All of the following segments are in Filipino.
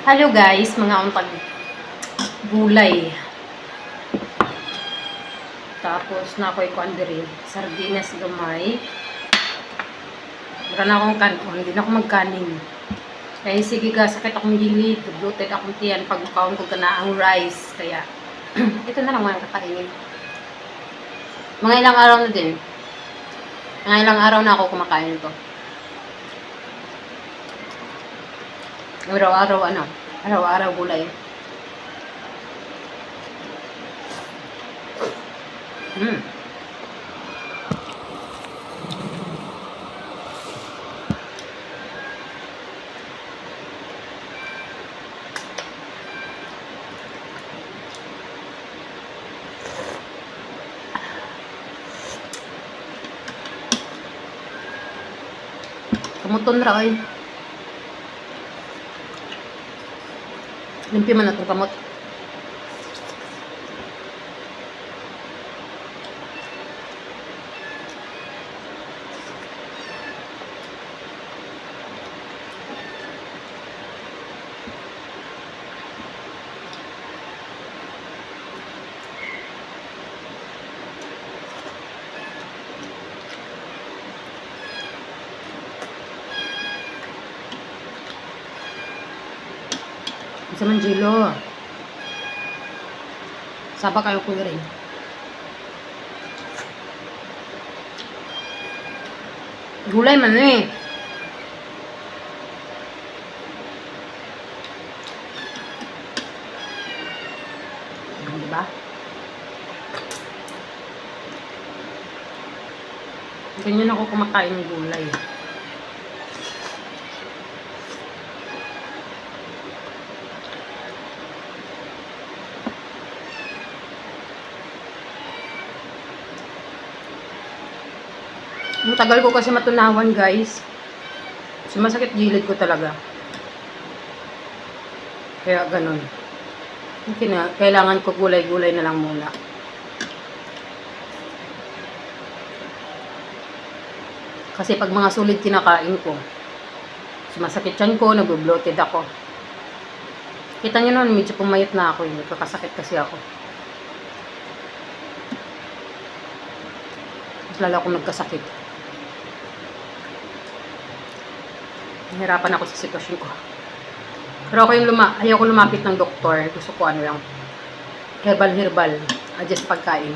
Hello guys, mga untag gulay. Tapos na ako'y kuandiri, sardinas gamay. Wala na akong kanon, hindi na ako magkanin. Kaya sige ga, sakit akong gilid, bloated akong tiyan pag makaon ko na ang rice. Kaya ito na lang mga kakainin. Mga ilang araw na din. Mga ilang araw na ako kumakain ito. Araw-araw araw-araw gulay. Kamuton ra ay. Limpi man na itong kamot. Isa man jilo. Saba kayo ko rin. Gulay man eh. Diba? Ganyan ako kumakain ng gulay. Matagal ko kasi matunawan guys. Sumasakit gilid ko talaga. Kaya ganun. Kailangan ko gulay-gulay na lang muna. Kasi pag mga solid kinakain ko, sumasakit yan ko, nag-bloated ako. Kita nyo nun, medyo pumayat na ako. Nagkakasakit kasi ako. Mas lalo akong nagkasakit. Nahirapan ako sa sitwasyon ko. Pero ako yung ayaw ko lumapit ng doktor. Gusto ko ano lang, herbal. Adjust pagkain.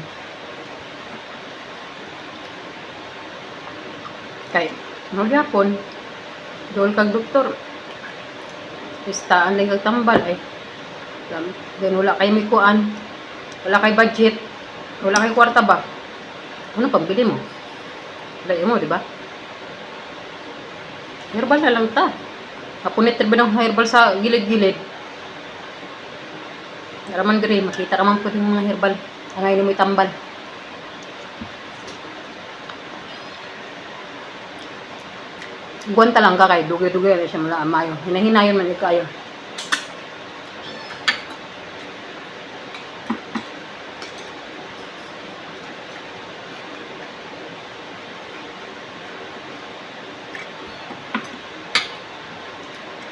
Kay, magyapon. Doon kag doktor. Istaan lang kag tambal ay. Then wala kay mikuan. Wala kay budget. Wala kay kwarta ba? Ano pambili mo? Wala mo, di ba? Herbal na lang ta. Kapunit ba ng herbal sa gilid-gilid? Naraman diri, makita ka man po yung mga herbal. Ang ngayon mo itambal. Guwanta lang ka kay dugay-dugay na siya mula amayo. Hinahinayon man ikayo.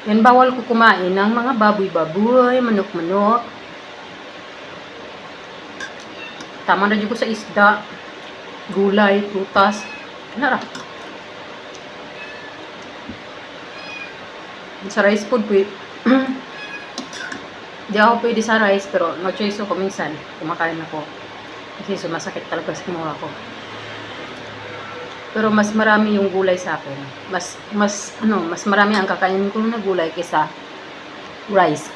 Yan, bawal ko kumain ng mga baboy-baboy, manok-manok. Tama na dyan ko sa isda, gulay, prutas. Nara. Sa rice food, di ako pwede sa rice, pero no choice ko minsan. Kumakain ako. Kasi sumasakit talaga sa mukha ko. Pero mas marami yung gulay sa akin. Mas marami ang kakainin ko na gulay kaysa rice.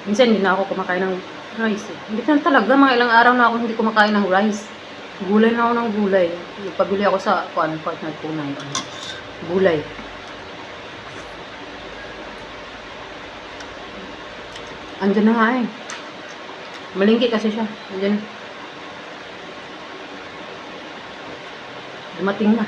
Minsan hindi na ako kumakain ng rice. Hindi na talaga, mga ilang araw na ako hindi kumakain ng rice. Gulay na ako ng gulay. Pabili ako sa partner ko na yun. Gulay. Andyan na nga eh. Malingki kasi siya. Andiyan. Dumating na.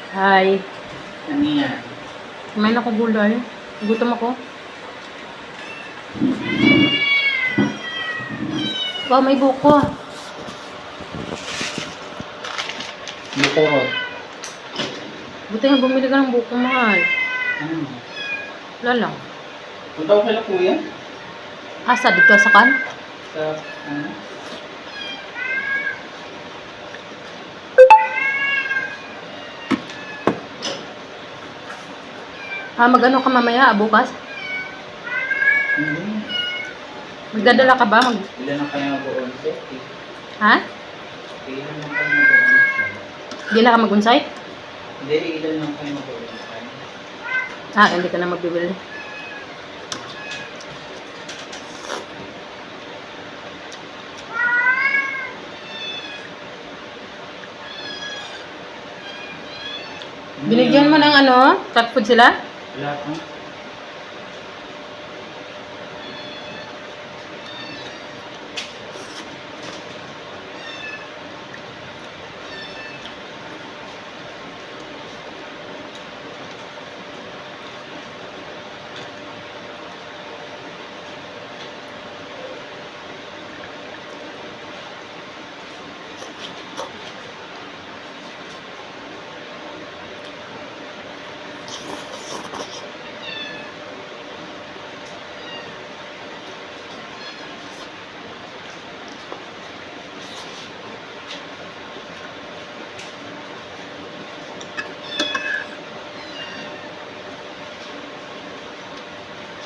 Hi. Ano yan? Kumain ako gulay. Gutom ako. Wow, may buko. Buko. Buti nga bumili ka ng buko, mahal. Ano? Wala lang. Punta ko kila kuya? Asa, dito sa kan? Sa, ano? Mag-ano ka mamaya, bukas? Hindi. Magdadala ka ba? Ilan ang kaya mag-uonsay? Ha? Ilan ang kaya mag-uonsay? Hindi na ka mag-unsay? Hindi, ilan ang kaya mag-uonsay? Hindi ka na magbibili. Binigyan mo ng ano? Cat food sila? Wala pa.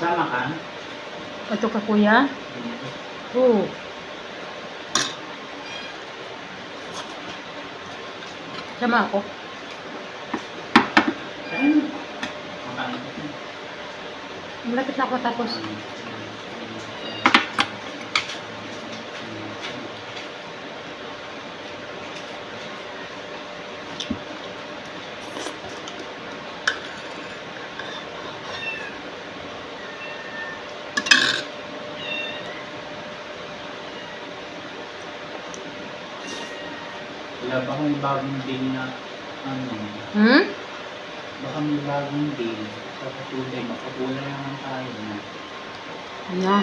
Sama ka? Ito ka, kuya? Oo. Sama ako. Ayun. Makain ko. Malapit na ako tapos. Wala ba kung bagong deal na ano? Baka may bagong deal sa patuloy, makapula naman tayo na. Ano?